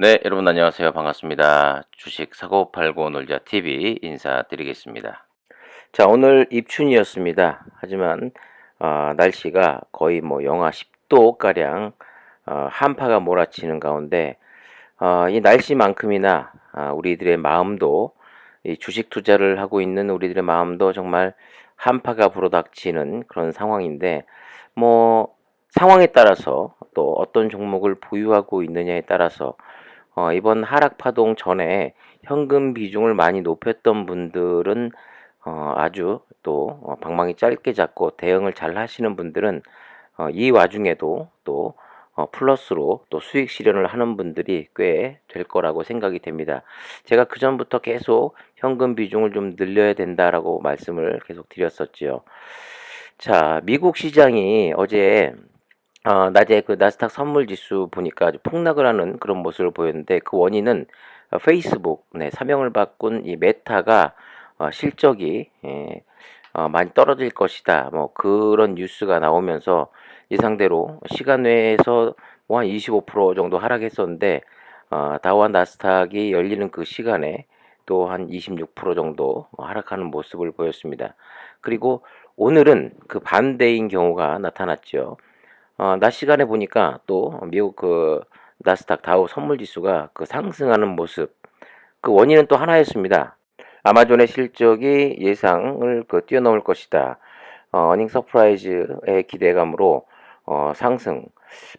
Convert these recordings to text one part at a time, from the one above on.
네, 여러분 안녕하세요. 반갑습니다. 주식 사고 팔고 놀자 TV 인사드리겠습니다. 자, 오늘 입춘이었습니다. 하지만 날씨가 거의 뭐 영하 10도 가량 한파가 몰아치는 가운데 이 날씨만큼이나 우리들의 마음도 이 주식 투자를 하고 있는 우리들의 마음도 정말 한파가 불어닥치는 그런 상황인데 뭐 상황에 따라서 또 어떤 종목을 보유하고 있느냐에 따라서 이번 하락 파동 전에 현금 비중을 많이 높였던 분들은 아주 또 방망이 짧게 잡고 대응을 잘 하시는 분들은 이 와중에도 또 플러스로 또 수익 실현을 하는 분들이 꽤 될 거라고 생각이 됩니다. 제가 그전부터 계속 현금 비중을 좀 늘려야 된다라고 말씀을 계속 드렸었지요. 자, 미국 시장이 어제 낮에 그 나스닥 선물 지수 보니까 아주 폭락을 하는 그런 모습을 보였는데 그 원인은 페이스북 사명을 바꾼 이 메타가 실적이 많이 떨어질 것이다. 뭐 그런 뉴스가 나오면서 예상대로 시간 외에서 뭐 한 25% 정도 하락했었는데 다우와 나스닥이 열리는 그 시간에 또 한 26% 정도 하락하는 모습을 보였습니다. 그리고 오늘은 그 반대인 경우가 나타났죠. 낮 시간에 보니까 또 미국 그 나스닥 다우 선물 지수가 그 상승하는 모습, 그 원인은 또 하나였습니다. 아마존의 실적이 예상을 그 뛰어넘을 것이다. 어닝 서프라이즈의 기대감으로 상승.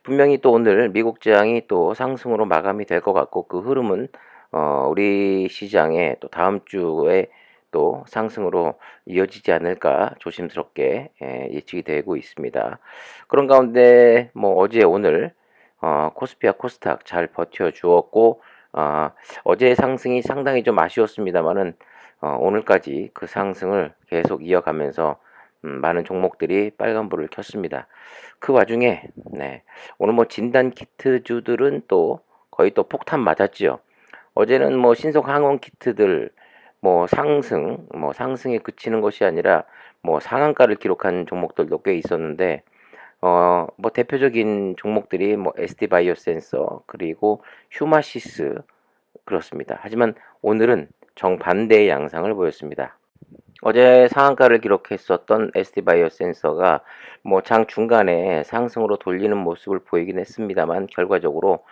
분명히 또 오늘 미국 장이 또 상승으로 마감이 될 것 같고 그 흐름은 우리 시장에 또 다음 주에 또 상승으로 이어지지 않을까 조심스럽게 예측이 되고 있습니다. 그런 가운데 뭐 어제 오늘 코스피와 코스닥 잘 버텨주었고 어제의 상승이 상당히 좀 아쉬웠습니다만은 오늘까지 그 상승을 계속 이어가면서 많은 종목들이 빨간불을 켰습니다. 그 와중에 오늘 뭐 진단 키트주들은 또 거의 또 폭탄 맞았지요. 어제는 뭐 신속 항원 키트들 뭐 상승에 그치는 것이 아니라 뭐 상한가를 기록한 종목들도 꽤 있었는데 뭐 대표적인 종목들이 뭐 ST 바이오 센서 그리고 휴마시스 그렇습니다. 하지만 오늘은 정반대의 양상을 보였습니다. 어제 상한가를 기록했었던 ST 바이오 센서가 뭐 장 중간에 상승으로 돌리는 모습을 보이긴 했습니다만 결과적으로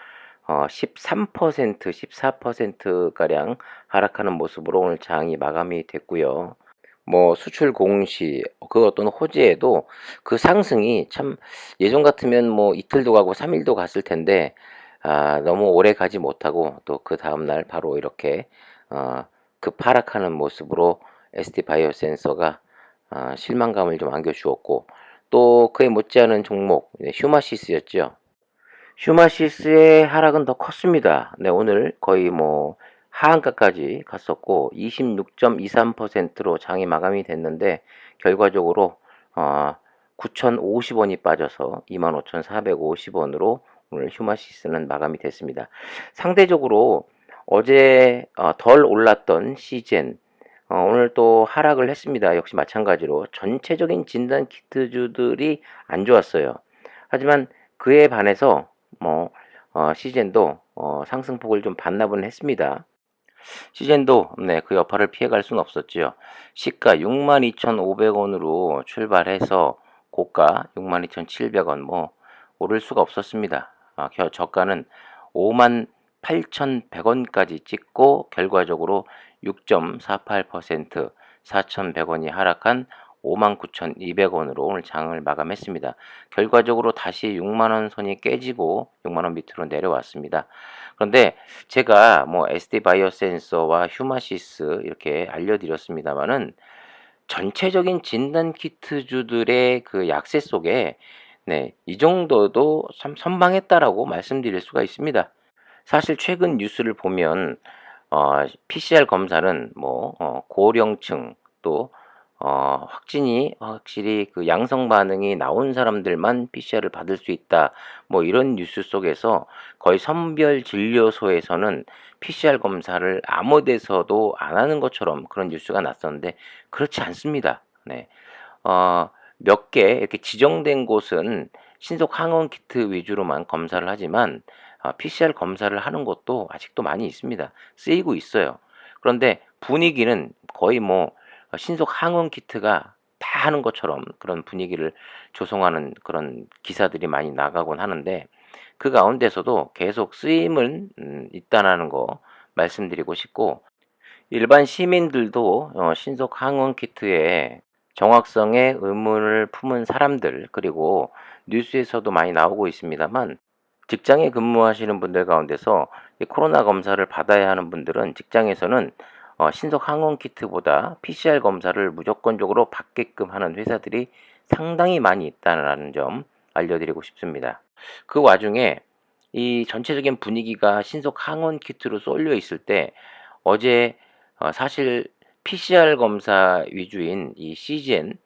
13%, 14%가량 하락하는 모습으로 오늘 장이 마감이 됐고요. 뭐 수출 공시 그 어떤 호재에도 그 상승이 참 예전 같으면 뭐 이틀도 가고 3일도 갔을 텐데 너무 오래 가지 못하고 또 그 다음날 바로 이렇게 급하락하는 모습으로 ST 바이오 센서가 실망감을 좀 안겨주었고 또 그에 못지않은 종목 휴마시스였죠. 휴마시스의 하락은 더 컸습니다. 네, 오늘 거의 뭐 하한가까지 갔었고 26.23%로 장이 마감이 됐는데 결과적으로 9,050원이 빠져서 25,450원으로 오늘 휴마시스는 마감이 됐습니다. 상대적으로 어제 덜 올랐던 시젠 오늘 또 하락을 했습니다. 역시 마찬가지로 전체적인 진단 키트주들이 안 좋았어요. 하지만 그에 반해서 뭐 시젠도 상승폭을 좀 반납은 했습니다. 시젠도 그 여파를 피해갈 수는 없었지요. 시가 62,500원으로 출발해서 고가 62,700원 뭐 오를 수가 없었습니다. 저가는 58,100원까지 찍고 결과적으로 6.48% 4,100원이 하락한 59,200원으로 오늘 장을 마감했습니다. 결과적으로 다시 6만원 선이 깨지고 6만원 밑으로 내려왔습니다. 그런데 제가 뭐 SD 바이오 센서와 휴마시스 이렇게 알려드렸습니다만은 전체적인 진단 키트주들의 그 약세 속에 이 정도도 참 선방했다라고 말씀드릴 수가 있습니다. 사실 최근 뉴스를 보면 PCR 검사는 뭐 고령층 또 확진이 확실히 그 양성 반응이 나온 사람들만 PCR을 받을 수 있다. 뭐 이런 뉴스 속에서 거의 선별 진료소에서는 PCR 검사를 아무 데서도 안 하는 것처럼 그런 뉴스가 났었는데 그렇지 않습니다. 네. 몇 개 이렇게 지정된 곳은 신속 항원 키트 위주로만 검사를 하지만 PCR 검사를 하는 곳도 아직도 많이 있습니다. 쓰이고 있어요. 그런데 분위기는 거의 뭐 신속 항원 키트가 다 하는 것처럼 그런 분위기를 조성하는 그런 기사들이 많이 나가곤 하는데, 그 가운데서도 계속 쓰임은 있다라는 거 말씀드리고 싶고, 일반 시민들도 신속 항원 키트에 정확성에 의문을 품은 사람들, 그리고 뉴스에서도 많이 나오고 있습니다만, 직장에 근무하시는 분들 가운데서 이 코로나 검사를 받아야 하는 분들은 직장에서는 신속 항원 키트보다 PCR 검사를 무조건적으로 받게끔 하는 회사들이 상당히 많이 있다는 점 알려드리고 싶습니다. 그 와중에 이 전체적인 분위기가 신속 항원 키트로 쏠려 있을 때, 어제 사실 PCR 검사 위주인 이 CGN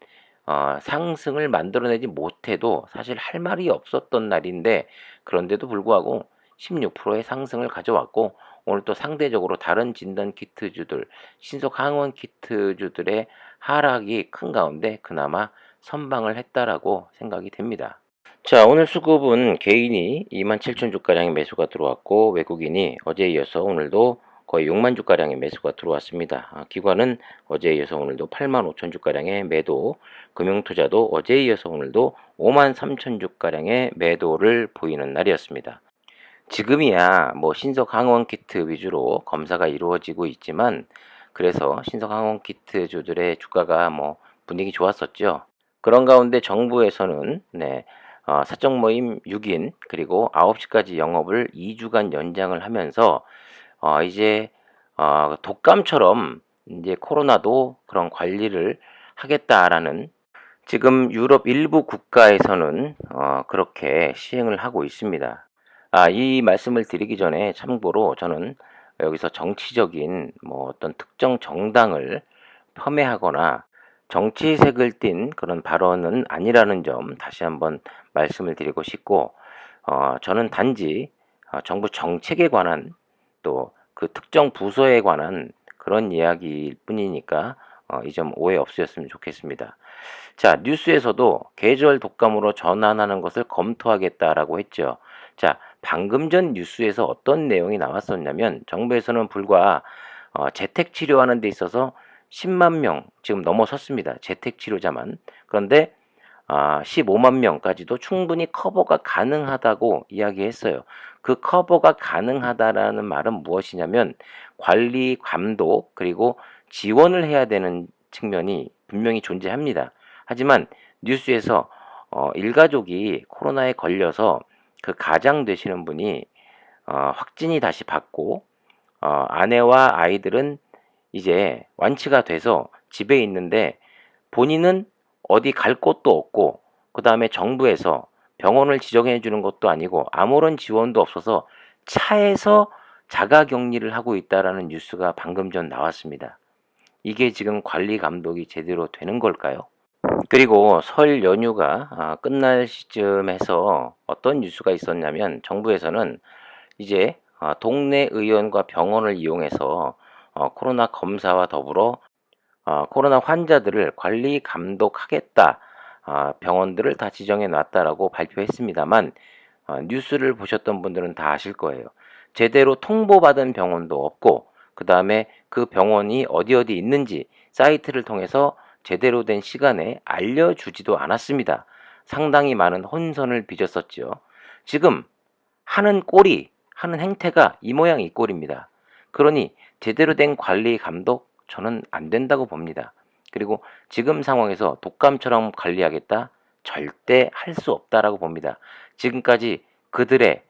상승을 만들어내지 못해도 사실 할 말이 없었던 날인데, 그런데도 불구하고 16%의 상승을 가져왔고, 오늘 또 상대적으로 다른 진단 키트주들, 신속 항원 키트주들의 하락이 큰 가운데 그나마 선방을 했다라고 생각이 됩니다. 자, 오늘 수급은 개인이 27,000주가량의 매수가 들어왔고, 외국인이 어제에 이어서 오늘도 거의 6만 주가량의 매수가 들어왔습니다. 기관은 어제에 이어서 오늘도 85,000주가량의 매도, 금융투자도 어제에 이어서 오늘도 53,000주가량의 매도를 보이는 날이었습니다. 지금이야 뭐 신속 항원 키트 위주로 검사가 이루어지고 있지만, 그래서 신속 항원 키트 주들의 주가가 뭐 분위기 좋았었죠. 그런 가운데 정부에서는 사적 모임 6인 그리고 9시까지 영업을 2주간 연장을 하면서 이제 독감처럼 이제 코로나도 그런 관리를 하겠다라는, 지금 유럽 일부 국가에서는 그렇게 시행을 하고 있습니다. 이 말씀을 드리기 전에 참고로 저는 여기서 정치적인 뭐 어떤 특정 정당을 폄훼하거나 정치색을 띤 그런 발언은 아니라는 점 다시 한번 말씀을 드리고 싶고, 저는 단지 정부 정책에 관한, 또 그 특정 부서에 관한 그런 이야기일 뿐이니까 이 점 오해 없으셨으면 좋겠습니다. 자, 뉴스에서도 계절 독감으로 전환하는 것을 검토하겠다라고 했죠. 자, 방금 전 뉴스에서 어떤 내용이 나왔었냐면, 정부에서는 불과 재택 치료하는 데 있어서 10만 명 지금 넘어섰습니다. 재택 치료자만. 그런데 15만 명까지도 충분히 커버가 가능하다고 이야기했어요. 그 커버가 가능하다라는 말은 무엇이냐면, 관리, 감독, 그리고 지원을 해야 되는 측면이 분명히 존재합니다. 하지만 뉴스에서 일가족이 코로나에 걸려서 그 가장 되시는 분이 확진이 다시 받고, 아내와 아이들은 이제 완치가 돼서 집에 있는데, 본인은 어디 갈 곳도 없고, 그 다음에 정부에서 병원을 지정해 주는 것도 아니고 아무런 지원도 없어서 차에서 자가 격리를 하고 있다라는 뉴스가 방금 전 나왔습니다. 이게 지금 관리 감독이 제대로 되는 걸까요? 그리고 설 연휴가 끝날 시점에서 어떤 뉴스가 있었냐면, 정부에서는 이제 동네 의원과 병원을 이용해서 코로나 검사와 더불어 코로나 환자들을 관리 감독하겠다, 병원들을 다 지정해 놨다라고 발표했습니다만, 뉴스를 보셨던 분들은 다 아실 거예요. 제대로 통보받은 병원도 없고, 그 다음에 그 병원이 어디 어디 있는지 사이트를 통해서 제대로 된 시간에 알려주지도 않았습니다. 상당히 많은 혼선을 빚었었죠. 지금 하는 꼴이, 하는 행태가 이 모양 이 꼴입니다. 그러니 제대로 된 관리 감독, 저는 안 된다고 봅니다. 그리고 지금 상황에서 독감처럼 관리하겠다? 절대 할 수 없다라고 봅니다. 지금까지 그들의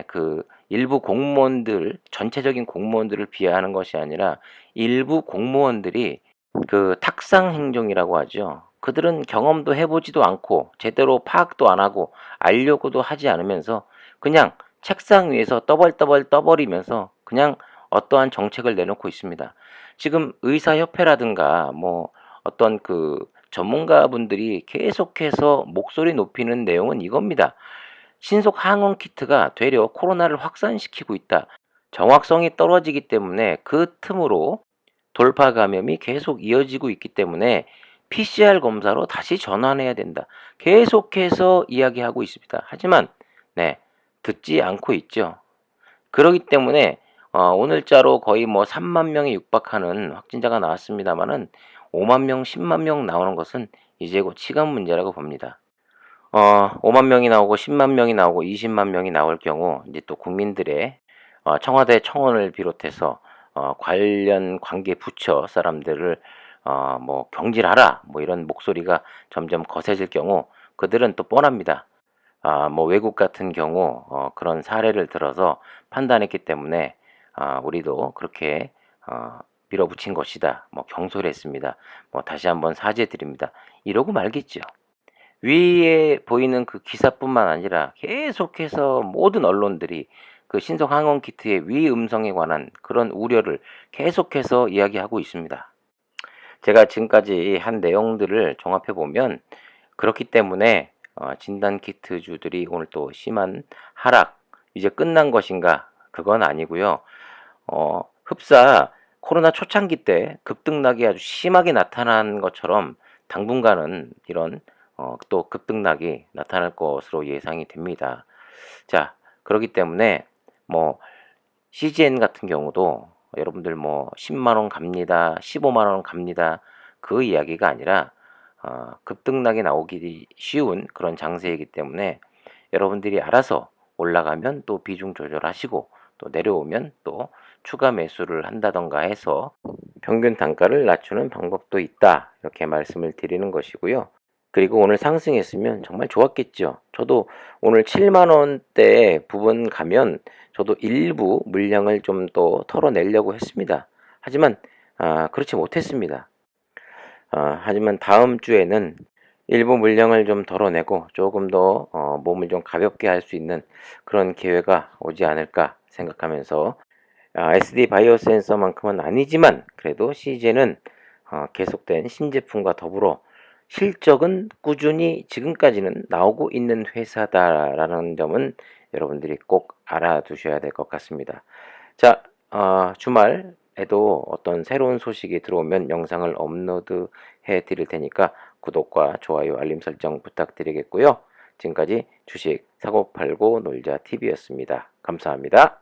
그 일부 공무원들, 전체적인 공무원들을 비하하는 것이 아니라 일부 공무원들이 그 탁상 행정이라고 하죠. 그들은 경험도 해보지도 않고 제대로 파악도 안 하고 알려고도 하지 않으면서 그냥 책상 위에서 떠벌떠벌 떠버리면서 그냥 어떠한 정책을 내놓고 있습니다. 지금 의사협회라든가 뭐 어떤 그 전문가분들이 계속해서 목소리 높이는 내용은 이겁니다. 신속 항원 키트가 되려 코로나를 확산시키고 있다. 정확성이 떨어지기 때문에 그 틈으로 돌파 감염이 계속 이어지고 있기 때문에 PCR 검사로 다시 전환해야 된다. 계속해서 이야기하고 있습니다. 하지만 듣지 않고 있죠. 그러기 때문에 오늘자로 거의 뭐 3만 명에 육박하는 확진자가 나왔습니다마는 5만 명, 10만 명 나오는 것은 이제 곧 시간 문제라고 봅니다. 5만 명이 나오고 10만 명이 나오고 20만 명이 나올 경우 이제 또 국민들의 청와대 청원을 비롯해서 관련 관계 부처 사람들을 뭐 경질하라 뭐 이런 목소리가 점점 거세질 경우 그들은 또 뻔합니다. 뭐 외국 같은 경우 그런 사례를 들어서 판단했기 때문에 우리도 그렇게 밀어붙인 것이다. 뭐 경솔했습니다. 뭐 다시 한번 사죄드립니다. 이러고 말겠죠. 위에 보이는 그 기사뿐만 아니라 계속해서 모든 언론들이 그 신속 항원 키트의 위음성에 관한 그런 우려를 계속해서 이야기하고 있습니다. 제가 지금까지 한 내용들을 종합해 보면 그렇기 때문에 진단 키트주들이 오늘 또 심한 하락, 이제 끝난 것인가? 그건 아니고요. 흡사 코로나 초창기 때 급등락이 아주 심하게 나타난 것처럼 당분간은 이런 또 급등락이 나타날 것으로 예상이 됩니다. 자, 그렇기 때문에 뭐 CGN 같은 경우도 여러분들 뭐 10만 원 갑니다, 15만 원 갑니다. 그 이야기가 아니라 급등락이 나오기 쉬운 그런 장세이기 때문에 여러분들이 알아서 올라가면 또 비중 조절하시고 또 내려오면 또 추가 매수를 한다던가 해서 평균 단가를 낮추는 방법도 있다. 이렇게 말씀을 드리는 것이고요. 그리고 오늘 상승했으면 정말 좋았겠죠. 저도 오늘 7만 원대 부분 가면 저도 일부 물량을 좀 더 털어내려고 했습니다. 하지만 그렇지 못했습니다. 하지만 다음 주에는 일부 물량을 좀 덜어내고 조금 더 몸을 좀 가볍게 할 수 있는 그런 기회가 오지 않을까 생각하면서 SD 바이오 센서만큼은 아니지만 그래도 CJ는 계속된 신제품과 더불어 실적은 꾸준히 지금까지는 나오고 있는 회사다라는 점은 여러분들이 꼭 알아두셔야 될 것 같습니다. 자, 주말에도 어떤 새로운 소식이 들어오면 영상을 업로드해 드릴 테니까 구독과 좋아요, 알림 설정 부탁드리겠고요. 지금까지 주식 사고 팔고 놀자 TV였습니다. 감사합니다.